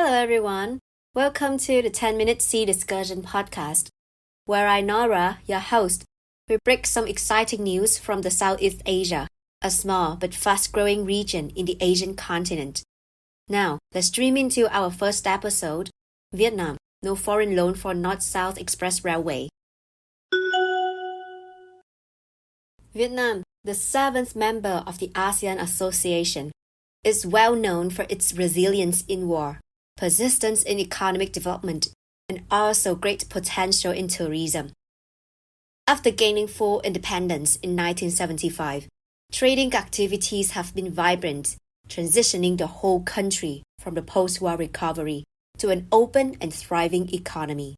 Hello, everyone. Welcome to the 10-Minute Sea Discussion podcast, where I, Nora, your host, will break some exciting news from the Southeast Asia, a small but fast-growing region in the Asian continent. Now, let's stream into our first episode, Vietnam, no foreign loan for North-South Express Railway. Vietnam, the seventh member of the ASEAN Association, is well known for its resilience in war, persistence in economic development, and also great potential in tourism. After gaining full independence in 1975, trading activities have been vibrant, transitioning the whole country from the post-war recovery to an open and thriving economy.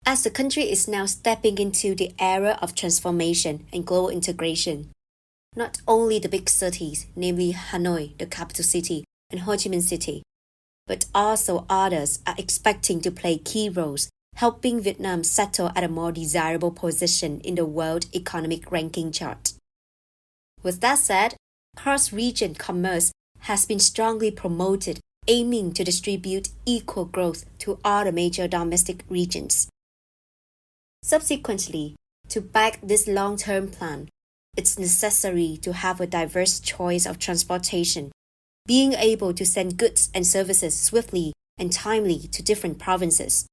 As the country is now stepping into the era of transformation and global integration, not only the big cities, namely Hanoi, the capital city, and Ho Chi Minh City, but also others are expecting to play key roles, helping Vietnam settle at a more desirable position in the World Economic Ranking chart. With that said, cross-region commerce has been strongly promoted, aiming to distribute equal growth to all the major domestic regions. Subsequently, to back this long-term plan, it's necessary to have a diverse choice of transportation, being able to send goods and services swiftly and timely to different provinces.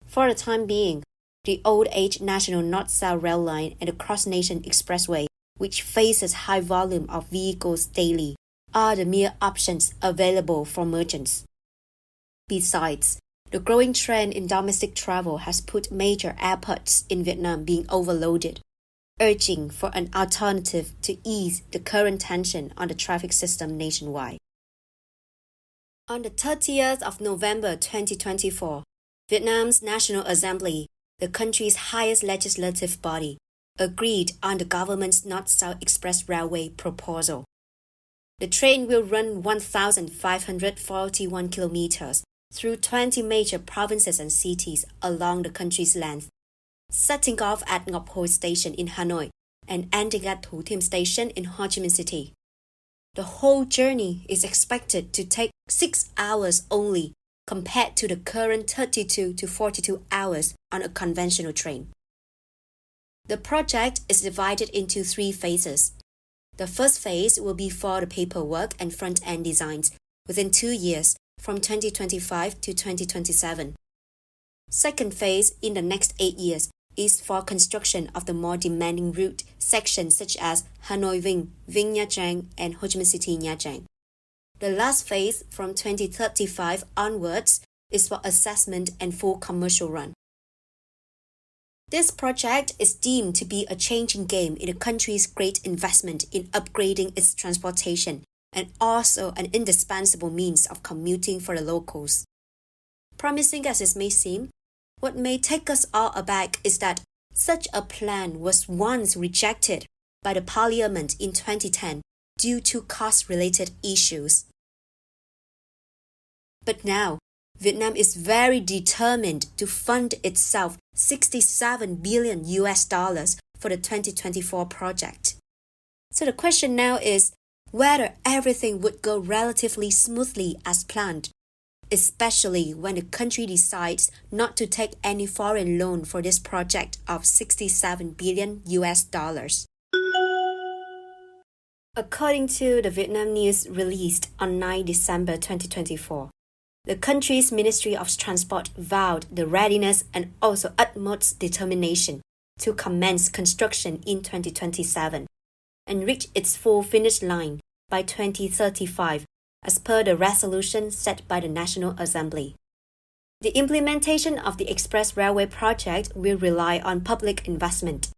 For the time being, the old-age National North-South Rail Line and the Cross-Nation Expressway, which faces high volume of vehicles daily, are the mere options available for merchants. Besides, the growing trend in domestic travel has put major airports in Vietnam being overloaded, urging for an alternative to ease the current tension on the traffic system nationwide. On the 30th of November 2024, Vietnam's National Assembly, the country's highest legislative body, agreed on the government's North-South Express Railway proposal. The train will run 1,541 kilometers through 20 major provinces and cities along the country's length, setting off at Ngọc Hồi Station in Hanoi and ending at Thủ Thiêm Station in Ho Chi Minh City. The whole journey is expected to take 6 hours only compared to the current 32 to 42 hours on a conventional train. The project is divided into 3 phases. The first phase will be for the paperwork and front-end designs within 2 years from 2025 to 2027. Second phase in the next 8 years is for construction of the more demanding route sections such as Hanoi Vinh, Vinh Nha Trang, and Ho Chi Minh City Nha Trang. The last phase from 2035 onwards is for assessment and full commercial run. This project is deemed to be a changing game in the country's great investment in upgrading its transportation and also an indispensable means of commuting for the locals. Promising as it may seem, what may take us all aback is that such a plan was once rejected by the Parliament in 2010 due to cost-related issues. But now, Vietnam is very determined to fund itself $67 billion for the 2024 project. So the question now is whether everything would go relatively smoothly as planned, especially when the country decides not to take any foreign loan for this project of $67 billion. According to the Vietnam News released on 9 December 2024, the country's Ministry of Transport vowed the readiness and also utmost determination to commence construction in 2027 and reach its full finish line by 2035 as per the resolution set by the National Assembly. The implementation of the Express Railway project will rely on public investment.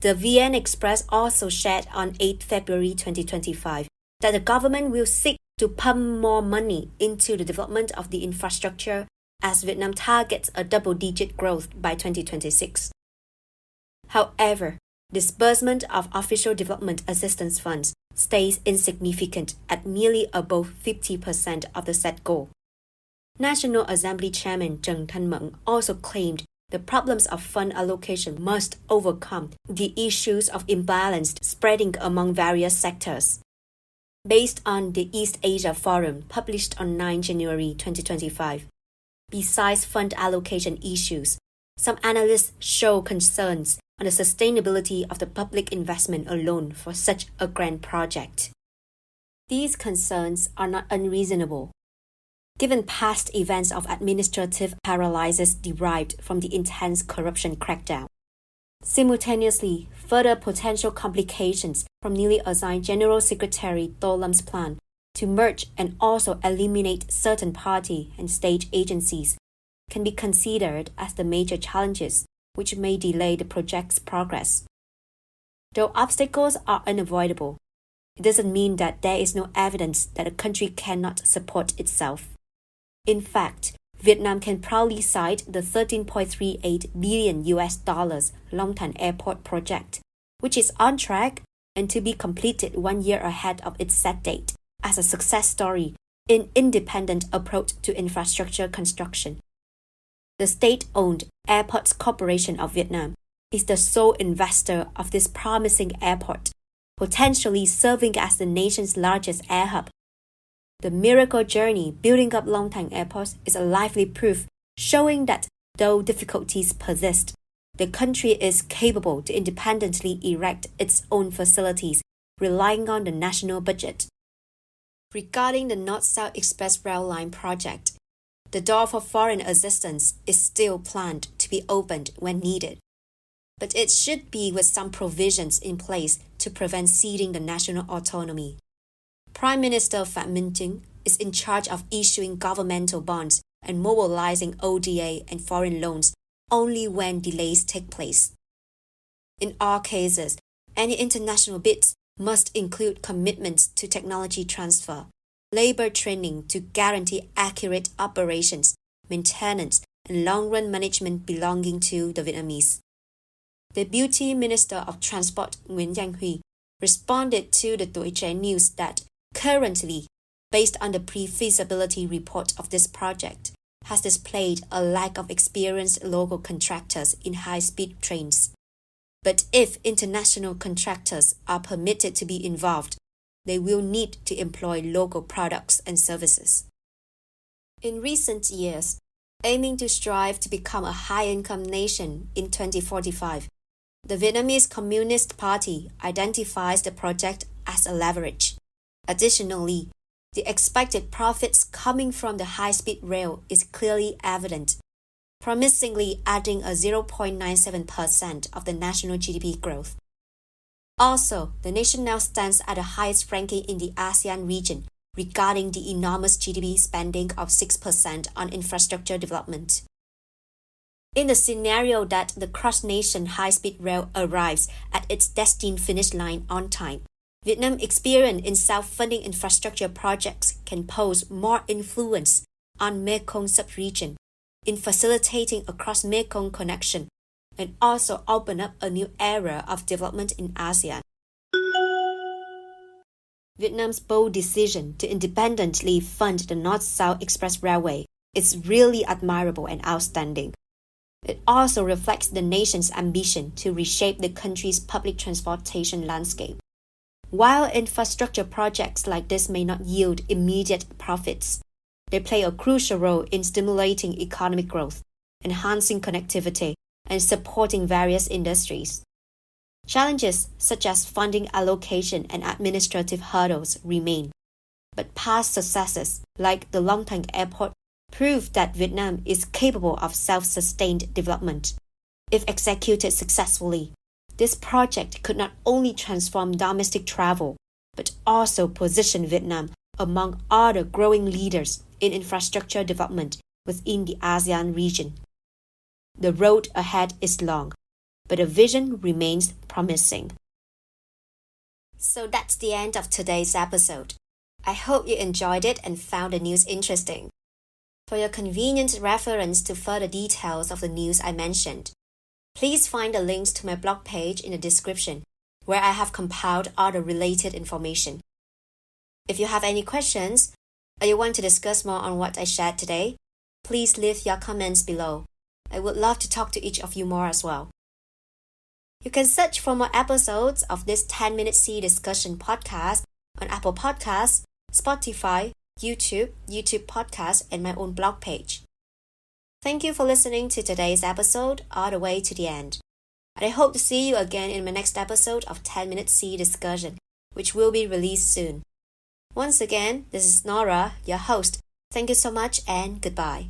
The VN Express also shared on 8 February 2025 that the government will seek to pump more money into the development of the infrastructure as Vietnam targets a double-digit growth by 2026. However, disbursement of official development assistance funds stays insignificant at merely above 50% of the set goal. National Assembly Chairman Trần Thanh Mẫn also claimed the problems of fund allocation must overcome the issues of imbalance spreading among various sectors. Based on the East Asia Forum published on 9 January 2025, besides fund allocation issues, some analysts show concerns on the sustainability of the public investment alone for such a grand project. These concerns are not unreasonable, given past events of administrative paralysis derived from the intense corruption crackdown. Simultaneously, further potential complications from newly assigned General Secretary Do Lam's plan to merge and also eliminate certain party and state agencies can be considered as the major challenges which may delay the project's progress. Though obstacles are unavoidable, it doesn't mean that there is no evidence that a country cannot support itself. In fact, Vietnam can proudly cite the $13.38 billion Long Thanh Airport project, which is on track and to be completed 1 year ahead of its set date, as a success story in independent approach to infrastructure construction. The state-owned Airports Corporation of Vietnam is the sole investor of this promising airport, potentially serving as the nation's largest air hub. The miracle journey building up Long Thanh Airport is a lively proof showing that though difficulties persist, the country is capable to independently erect its own facilities, relying on the national budget. Regarding the North-South Express Rail Line project, the door for foreign assistance is still planned to be opened when needed, but it should be with some provisions in place to prevent ceding the national autonomy. Prime Minister Phạm Minh Chính is in charge of issuing governmental bonds and mobilizing ODA and foreign loans only when delays take place. In all cases, any international bids must include commitments to technology transfer, labor training to guarantee accurate operations, maintenance, and long-run management belonging to the Vietnamese. Deputy Minister of Transport Nguyễn Giang Huy responded to the Tuổi Trẻ News that currently, based on the pre-feasibility report of this project, has displayed a lack of experienced local contractors in high-speed trains. But if international contractors are permitted to be involved, they will need to employ local products and services. In recent years, aiming to strive to become a high-income nation in 2045, the Vietnamese Communist Party identifies the project as a leverage. Additionally, the expected profits coming from the high-speed rail is clearly evident, promisingly adding a 0.97% of the national GDP growth. Also, the nation now stands at the highest ranking in the ASEAN region regarding the enormous GDP spending of 6% on infrastructure development. In the scenario that the cross-nation high-speed rail arrives at its destined finish line on time, Vietnam's experience in self-funding infrastructure projects can pose more influence on Mekong sub-region in facilitating a cross-Mekong connection and also open up a new era of development in ASEAN. Vietnam's bold decision to independently fund the North-South Express Railway is really admirable and outstanding. It also reflects the nation's ambition to reshape the country's public transportation landscape. While infrastructure projects like this may not yield immediate profits, they play a crucial role in stimulating economic growth, enhancing connectivity, and supporting various industries. Challenges such as funding allocation and administrative hurdles remain, but past successes like the Long Thanh Airport prove that Vietnam is capable of self-sustained development. If executed successfully, this project could not only transform domestic travel, but also position Vietnam among other growing leaders in infrastructure development within the ASEAN region. The road ahead is long, but the vision remains promising. So that's the end of today's episode. I hope you enjoyed it and found the news interesting. For your convenient reference to further details of the news I mentioned, please find the links to my blog page in the description, where I have compiled all the related information. If you have any questions, or you want to discuss more on what I shared today, please leave your comments below. I would love to talk to each of you more as well. You can search for more episodes of this 10-minute C discussion podcast on Apple Podcasts, Spotify, YouTube Podcasts, and my own blog page. Thank you for listening to today's episode all the way to the end. And I hope to see you again in my next episode of 10-Minute C Discussion, which will be released soon. Once again, this is Nora, your host. Thank you so much and goodbye.